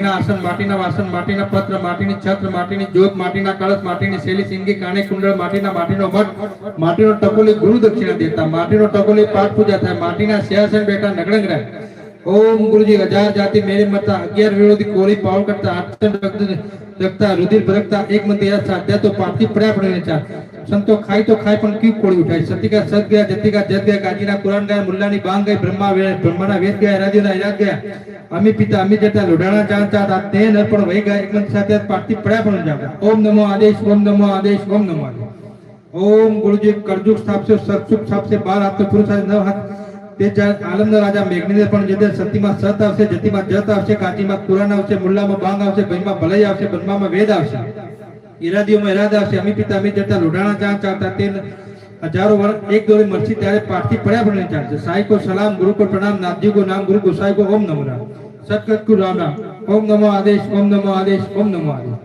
આસન, માટીના વાસણ, માટીના પત્ર, માટીની છત્ર, માટીની જ્યોત, માટીના કળશ, માટીની શૈલી, સિંગી, કાને, કુંડળ, માટીનો મઠ, માટીનો ટકોલી ગુરુ દક્ષિણા દેતા, માટીનો ટકોલી પાઠ પૂજા થાય, માટીના સિંહાસન બેઠા નગડંગ રાય. ओम गुरुजी हजार जाति मेरे मता 11 विरोधी कोरी पावन करता आचरण रखता रुधिर भरकता एक मंत्र याद साध्या तो पार्थी पर्या पड़ने चार संतो खाई तो खाई पण क्यों कोड़ी उठाई सती का सत गया जति का जत गया काजीना कुरान गया मुल्लानी बांग गई ब्रह्माना वेद गया राजीना इराद गया अमी पिता अमी जटा लोडाना जान चाहता ते न पण वही गया एक मंत्र साध्या पार्थी पर्या पड़ने जाता. ओम नमो आदेश, ओम नमो आदेश, ओम नमो आदेश. ओम गुरुजी करजुग स्थाप से सरसुख स्थाप से 12 हाथ तो पुरुष 9 हाथ आलमना राजा मेघनीधर पण जदे सतीमा सत आवशे, जतिमा जत आवशे, काजीमा कुरान आवशे, मुल्लामा बांग आवशे, भईमा भलाई आवशे, ब्रह्मामा वेद आवशे, इरादीओमा इरादा आवशे, अमी पिता अमी जता लोडाणा जान चाहता ते हजारों वर्ष एक दोरे मरसी त्यारे पार्थी पर्या पड़ने चाहते. साई को सलाम, गुरु को प्रणाम, नाथजी को नाम, गुरु गोसाई को ओम नमो राम, सतगत को राम राम. ओम नमो आदेश, ओम नमो आदेश, ओम नमो आदेश.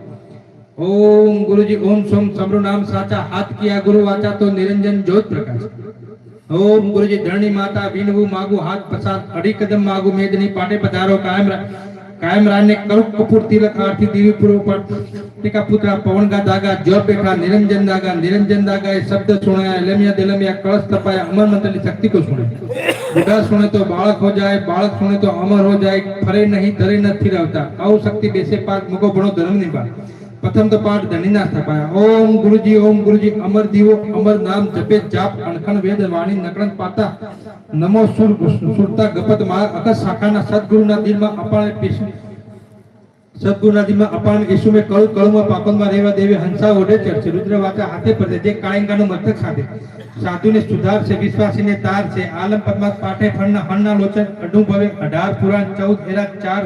ओम गुरुजी ओम सोम समरो नाम साचा हाथ किया गुरु वाचा तो निरंजन ज्योत प्रकाश. ओम गुरुजी धरणी माता विनवू मागू हाथ प्रसाद अड़ी कदम मागू मेदनी पाटे पधारो कायम राने करुक कपूर तिलक आरती देवी पूर्व पर टीका पुत्रा पवन का दागा जब बैठा निरंजन दागा ये शब्द सुनाया एलमिया दिलमिया कलश तपाया अमर मंत्र की शक्ति को सुने. बुढ़ा सुने तो बालक हो जाए, बालक सुने तो अमर हो जाए, फरे नहीं धरे न थिरावता आउ शक्ति बेसे पाक मुको बड़ो धर्म निभा. प्रथम तो पाठ धनीना स्थापाया. ओम गुरुजी अमर दीवो अमर नाम जपे जाप अणखण वेद वाणी नकळन पाता नमो सुरता गपत मा अकस शाखाना सद्गुरुना दिलમાં અપાણે સદ્ગુરુના દિલમાં અપાણે ઈસુ મે કળુમાં પાપનમાં રેવા દેવે હંસા ઓઢે ચડશે रुद्र वाचा हाथे पर जे काळिंगाનું મસ્તક સાધે સાધુને સુધાર છે વિશ્વાસીને તાર છે આલમ પદ્માત પાઠે ફળના હણના લોચન અડુ ભવે 18 પુરાણ 14 એરા 4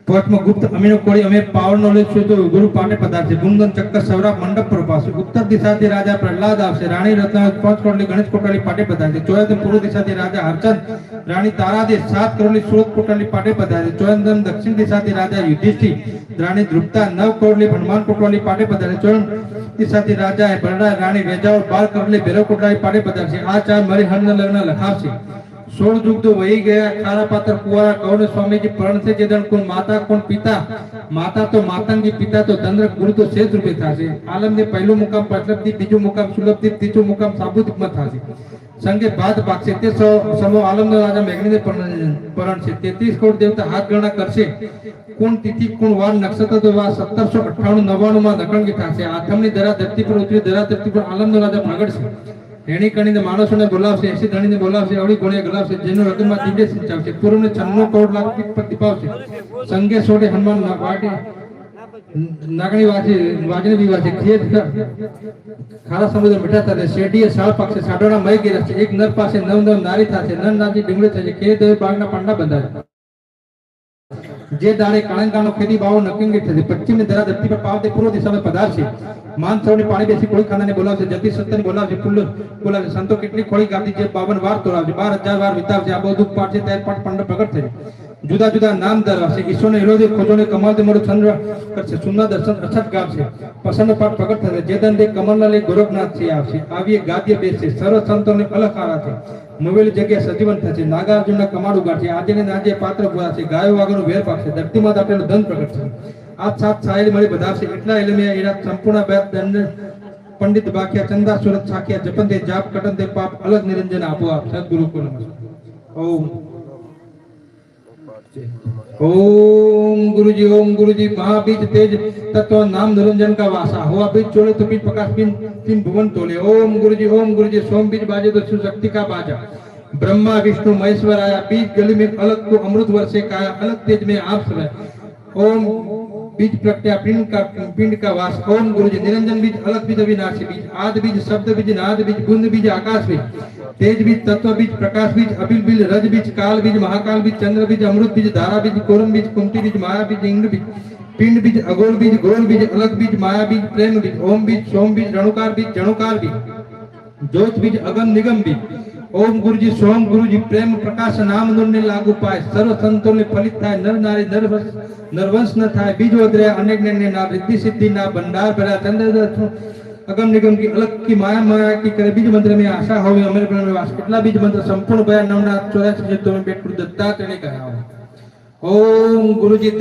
पोटમાં गुप्त अमीनो कोड़ी अमे पावर नॉलेज छे तो गुरु पाटे पदार्थ छे. गुंदन चक्कर सौरा मंडप प्रभास उत्तर दिशाથી राजा प्रहलाद आवशे. रानी रत्ना 5 कोटली गणेश कोटली पाटे पधारशे. ચોયદમ पूर्व दिशाથી राजा हरचंद रानी तारादे 7 करोड़ली 16 कोटली पाटे पधारशे. ચોયદમ दक्षिण दिशाથી राजा युधिष्ठिर रानी द्रुपदा 9 करोड़ली हनुमान कोटली पाटे पधारशे. ચોયદમ दिशाથી राजा बरड़ा रानी वेजाओ 12 करोड़ली भैरव कोटली पाटे पधारशे. आ चार मरी हरण लग्न लखावशे. 16 युग तो वही गया. खारा पात्र कुंवारा कौन स्वामी जी प्रण से जेदन कौन माता कौन पिता. माता तो मातंगी, पिता तो दंद्रक, गुरु तो शेष रूपे थाशे. आलम ने पहलो मुकाम प्रचलपति, बीजो मुकाम सुलभति, तीजो मुकाम साबुत मत थाशे. संगे बाद भागशे ते समो आलम नो राजा मेघनीधर परण छे. 33 करोड़ देवता हाथ गणना करशे. कोण तिथि कोण वार नक्षत्र तो वा 1798 99 માં નકળંગી થાશે. આથમની ધરા ધરતી પર ઉતરી ધરા ધરતી પર આલમ નો રાજા પ્રગટશે. રેણી કણીને માણસોને બોલાવશે, 80 ધણીને બોલાવશે, અવળી ગુણે ગલાવશે, જેનો હૃદયમાં દિવ્ય સિંચાવશે. પૂર્વને 96 કરોડ લાખ પર દીપાવશે. સંગે સોડે હનુમાન વાટી નાગણી વાજને વિવાસે ખેત ખારા સમુદ્ર મીઠા થશે. શેડીએ સાળ પાકશે, સાડોના મય ગેરશે. એક નર પાસે 9 નારી થશે. નર નારી ડુંગળી થશે. ખેત બાગના પાંડા બંધાશે. જે દાડે કાળંગાનો ખેતી બાવો નકંગી થશે. પશ્ચિમની ધરા ધરતી પર પાવતે પૂર્વ દિશામાં પધારશે. मान थोड़ी पानी बेसी कोई खाना ने बोलावशे. जति सत्तन बोलावशे. पुल्ल बोलावशे. संतो કેટલી ખોળી ગાતી જે 52 વાર તોરાવશે. 12000 વાર વિતાવશે. આ બધું પાઠ છે ત્યારે પાઠ પાંડવ પ્રગટ થશે. જુદા જુદા નામ ધરાવશે. ઈશ્વરને વિરોધી ખોજોને કમલ દે મોડું ચંદ્ર કરશે. સુંદર દર્શન અછત ગાવશે. પસંદ પાઠ પ્રગટ થશે. જેદન દે કમલના લે ગોરખનાથ છે આવશે. આવીએ ગાદ્ય બેસશે. સર્વ સંતોને અલખ આરાશે. મોવેલી જગ્યા સજીવન થશે. નાગાર્જુનના કમાડું ગાઠશે. આજે ને નાજે પાત્ર બોલાશે. ગાયો વાગનું વેર પાકશે. ધરતીમાં દાટેલું ધન પ્રગટ થશે. આ સાત સાહેલ મળી બધાશે. એટલા એલમિયા એરા સંપૂર્ણ દંડ पंडित बाकिया चंदा सूरत साकिया जपनते जाप कटनते पाप अलग निरंजन आपो आप सद्गुरु को नमस्कार. ओम गुरुजी महाबीज तेज तत्व नाम निरंजन का वासा हुआ बीज चोले तो बीज प्रकाश बीज तीन भुवन तोले. ओम गुरुजी सोम बीज बाजे तो शिव शक्ति का बाजा. ब्रह्मा विष्णु महेश्वर आया. बीज गली में अलग को अमृत वर्षे का अलग तेज में आप सब. ओम बीज प्रक्रिया पिंड का वास. ओम गुरुजी निरंजन बीज अलग बीज अविनाशी बीज आद बीज शब्द बीज नाद बीज गुण बीज आकाश बीज तेज बीज तत्व बीज प्रकाश बीज अबिल बीज रज बीज काल बीज महाकाल बीज चंद्र बीज अमृत बीज धारा बीज कोरम बीज कुंती बीज माया बीज इंद्र बीज पिंड बीज अगोल बीज गोल बीज अलग बीज माया बीज प्रेम बीज ओम बीज सोम बीज रणुकार बीज जणुकार बीज ज्योत बीज अगम निगम बीज. ओम गुरुजी सोम गुरुजी प्रेम प्रकाश नाम नूरने लागू पाए. सर्व संतोने फलित थाय. नर नारी नरवंश न थाय. बीज वगैरह अनेक ने ना रिद्धि सिद्धि ना भंडार भरा चंद्र अगम निगम की अलग की माया की करे. बीज मंत्र में आशा होवे अमर प्रण में वास. કેટલા બીજ મંત્ર સંપૂર્ણ ભયા 9 84 જે તમે બેટ કરું દત્તા તેને કરાવો. ઓમ ગુરુજી